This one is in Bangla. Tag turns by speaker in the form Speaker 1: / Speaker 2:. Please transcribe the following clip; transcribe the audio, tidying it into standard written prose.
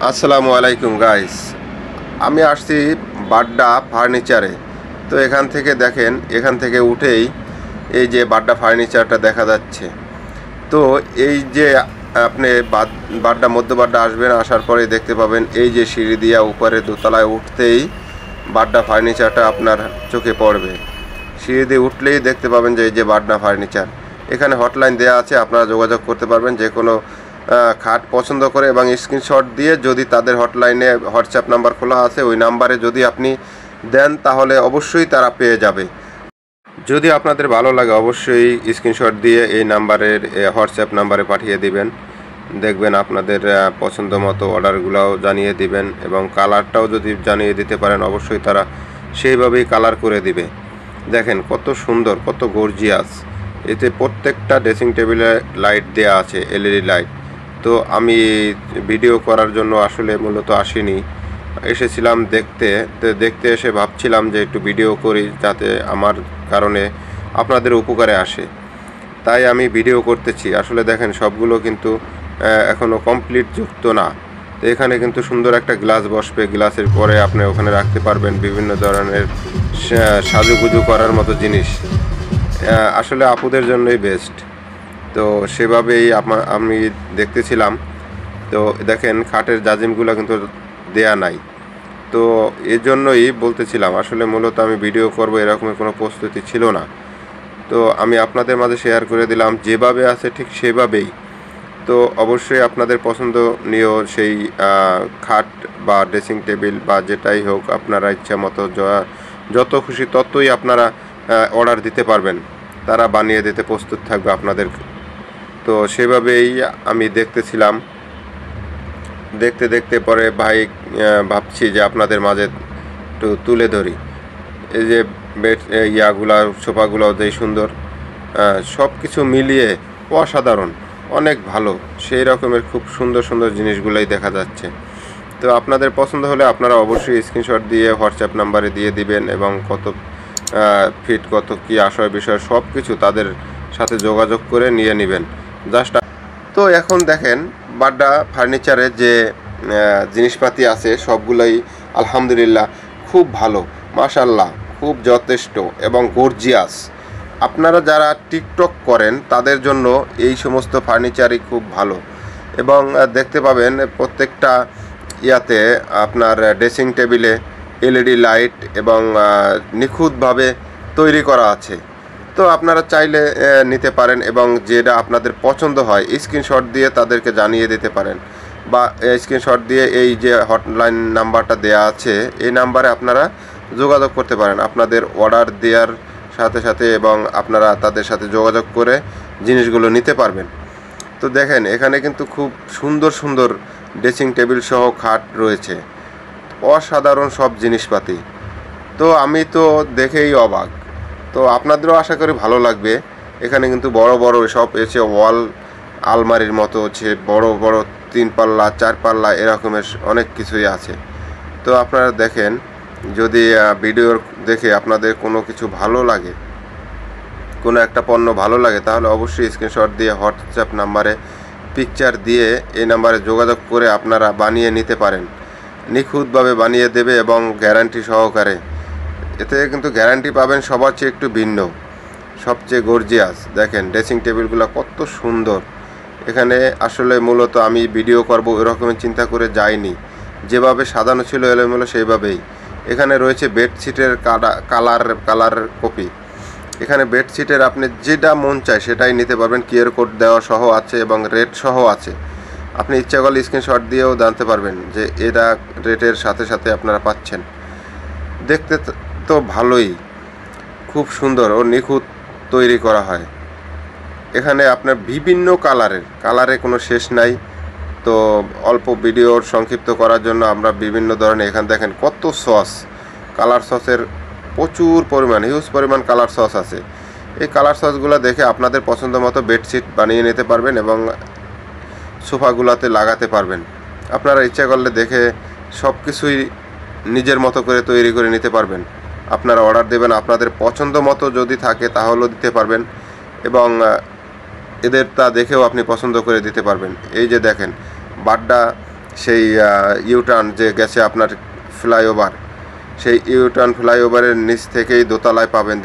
Speaker 1: আসসালামু আলাইকুম গাইস, আমি আসছি বাড্ডা ফার্নিচারে। তো এখান থেকে দেখেন, এখান থেকে উঠেই এই যে বাড্ডা ফার্নিচারটা দেখা যাচ্ছে। তো এই যে আপনি বাড্ডা মধ্য বাড্ডা আসবেন, আসার পরে দেখতে পাবেন এই যে সিঁড়ি দিয়া উপরে দোতলায় উঠতেই বাড্ডা ফার্নিচারটা আপনার চোখে পড়বে। সিঁড়ি দিয়ে উঠলেই দেখতে পাবেন যে এই যে বাড্ডা ফার্নিচার। এখানে হটলাইন দেওয়া আছে, আপনারা যোগাযোগ করতে পারবেন যে কোনো খাট পছন্দ করে এবং স্ক্রিনশট দিয়ে, যদি তাদের হটলাইনে হোয়াটসঅ্যাপ নাম্বার খোলা আছে ওই নাম্বারে যদি আপনি দেন তাহলে অবশ্যই তারা পেয়ে যাবে। যদি আপনাদের ভালো লাগে অবশ্যই স্ক্রিনশট দিয়ে এই নাম্বারের হোয়াটসঅ্যাপ নাম্বারে পাঠিয়ে দিবেন। দেখবেন আপনাদের পছন্দ মতো অর্ডারগুলোও জানিয়ে দিবেন এবং কালারটাও যদি জানিয়ে দিতে পারেন অবশ্যই তারা সেইভাবেই কালার করে দিবে। দেখেন কত সুন্দর, কত গর্জিয়াস। এতে প্রত্যেকটা ড্রেসিং টেবিলে লাইট দেয়া আছে, এলইডি লাইট। তো আমি ভিডিও করার জন্য আসলে মূলত আসিনি, এসেছিলাম দেখতে। তো দেখতে এসে ভাবছিলাম যে একটু ভিডিও করি যাতে আমার কারণে আপনাদের উপকারে আসে, তাই আমি ভিডিও করতেছি। আসলে দেখেন সবগুলো কিন্তু এখনও কমপ্লিট যুক্ত না। তো এখানে কিন্তু সুন্দর একটা গ্লাস বসবে, গ্লাসের পরে আপনি ওখানে রাখতে পারবেন বিভিন্ন ধরনের সাজুগুজু করার মতো জিনিস। আসলে আপুদের জন্যই বেস্ট। তো সেভাবেই আমি দেখতেছিলাম। তো দেখেন খাটের জাজিমগুলো কিন্তু দেয়া নাই। তো এর জন্যই বলতেছিলাম, আসলে মূলত আমি ভিডিও করব এরকমের কোনো প্রস্তুতি ছিল না। তো আমি আপনাদের মাঝে শেয়ার করে দিলাম, যেভাবে আছে ঠিক সেভাবেই। তো অবশ্যই আপনাদের পছন্দনীয় সেই খাট বা ড্রেসিং টেবিল বা যেটাই হোক, আপনারা ইচ্ছা মতো যত খুশি ততই আপনারা অর্ডার দিতে পারবেন, তারা বানিয়ে দিতে প্রস্তুত থাকবে আপনাদের। তো সেভাবেই আমি দেখতেছিলাম। দেখতে দেখতে পরে ভাই ভাবছি যে আপনাদের মাঝে একটু তুলে ধরি। এই যে বেড ইয়াগুলা, সোফাগুলো যেই সুন্দর, সব কিছু মিলিয়ে অসাধারণ, অনেক ভালো। সেই রকমের খুব সুন্দর সুন্দর জিনিসগুলোই দেখা যাচ্ছে। তো আপনাদের পছন্দ হলে আপনারা অবশ্যই স্ক্রিনশট দিয়ে হোয়াটসঅ্যাপ নাম্বারে দিয়ে দিবেন এবং কত ফিট, কত কী আশয় বিষয় সব কিছু তাদের সাথে যোগাযোগ করে নিয়ে নেবেন জাস্ট। তো এখন দেখেন বাড্ডা ফার্নিচারে যে জিনিসপাতি আছে সবগুলোই আলহামদুলিল্লাহ খুব ভালো, মাশাল্লাহ, খুব যথেষ্ট এবং গর্জিয়াস। আপনারা যারা টিকটক করেন তাদের জন্য এই সমস্ত ফার্নিচারই খুব ভালো। এবং দেখতে পাবেন প্রত্যেকটা ইয়াতে আপনার ড্রেসিং টেবিলে এলইডি লাইট এবং নিখুঁতভাবে তৈরি করা আছে। তো আপনারা চাইলে নিতে পারেন এবং যেটা আপনাদের পছন্দ হয় স্ক্রিনশট দিয়ে তাদেরকে জানিয়ে দিতে পারেন, বা স্ক্রিনশট দিয়ে এই যে হটলাইন নাম্বারটা দেয়া আছে এই নাম্বারে আপনারা যোগাযোগ করতে পারেন আপনাদের অর্ডার দেওয়ার সাথে সাথে, এবং আপনারা তাদের সাথে যোগাযোগ করে জিনিসগুলো নিতে পারবেন। তো দেখেন এখানে কিন্তু খুব সুন্দর সুন্দর ড্রেসিং টেবিল সহ খাট রয়েছে, অসাধারণ সব জিনিসপাতি। তো আমি তো দেখেই অবাক। তো আপনাদেরও আশা করি ভালো লাগবে। এখানে কিন্তু বড় বড় সব এসে ওয়াল আলমারির মতো হচ্ছে, বড় বড় 3 পাল্লা 4 পাল্লা এরকমের অনেক কিছুই আছে। তো আপনারা দেখেন, যদি ভিডিও দেখে আপনাদের কোনো কিছু ভালো লাগে, কোনো একটা পণ্য ভালো লাগে, তাহলে অবশ্যই স্ক্রিনশট দিয়ে হোয়াটসঅ্যাপ নাম্বারে পিকচার দিয়ে এই নাম্বারে যোগাযোগ করে আপনারা বানিয়ে নিতে পারেন। নিখুঁতভাবে বানিয়ে দেবে এবং গ্যারান্টি সহকারে। এতে কিন্তু গ্যারান্টি পাবেন সবার চেয়ে একটু ভিন্ন, সবচেয়ে গর্জিয়াস। দেখেন ড্রেসিং টেবিলগুলো কত সুন্দর। এখানে আসলে মূলত আমি ভিডিও করব এরকমের চিন্তা করে যাইনি, যেভাবে সাজানো ছিল এলোমেলো সেইভাবেই। এখানে রয়েছে বেডশিটের কালার কপি। এখানে বেডশিটের আপনি যেটা মন চায় সেটাই নিতে পারবেন, কিউআর কোড দেওয়া সহ আছে এবং রেট সহ আছে। আপনি ইচ্ছা করলে স্ক্রিনশট দিয়েও জানতে পারবেন যে এটা রেটের সাথে সাথে আপনারা পাচ্ছেন। দেখতে তো ভালোই, খুব সুন্দর ও নিখুঁত তৈরি করা হয়। এখানে আপনার বিভিন্ন কালারে কোনো শেষ নাই। তো অল্প ভিডিওর সংক্ষিপ্ত করার জন্য আমরা বিভিন্ন ধরনের, এখানে দেখেন কত সস, কালার সসের প্রচুর পরিমাণ, হিউজ পরিমাণ কালার সস আছে। এই কালার সসগুলো দেখে আপনাদের পছন্দ মতো বেডশিট বানিয়ে নিতে পারবেন এবং সোফাগুলোতে লাগাতে পারবেন। আপনারা ইচ্ছা করলে দেখে সব কিছুই নিজের মতো করে তৈরি করে নিতে পারবেন। আপনারা অর্ডার দেবেন, আপনাদের পছন্দ মতো যদি থাকে তাহলেও দিতে পারবেন এবং এদের তা দেখেও আপনি পছন্দ করে দিতে পারবেন। এই যে দেখেন বাড্ডা সেই ইউটার্ন যে গেছে আপনার ফ্লাইওভার, সেই ইউটার্ন ফ্লাইওভারের নিচ থেকেই দোতলায় পাবেন।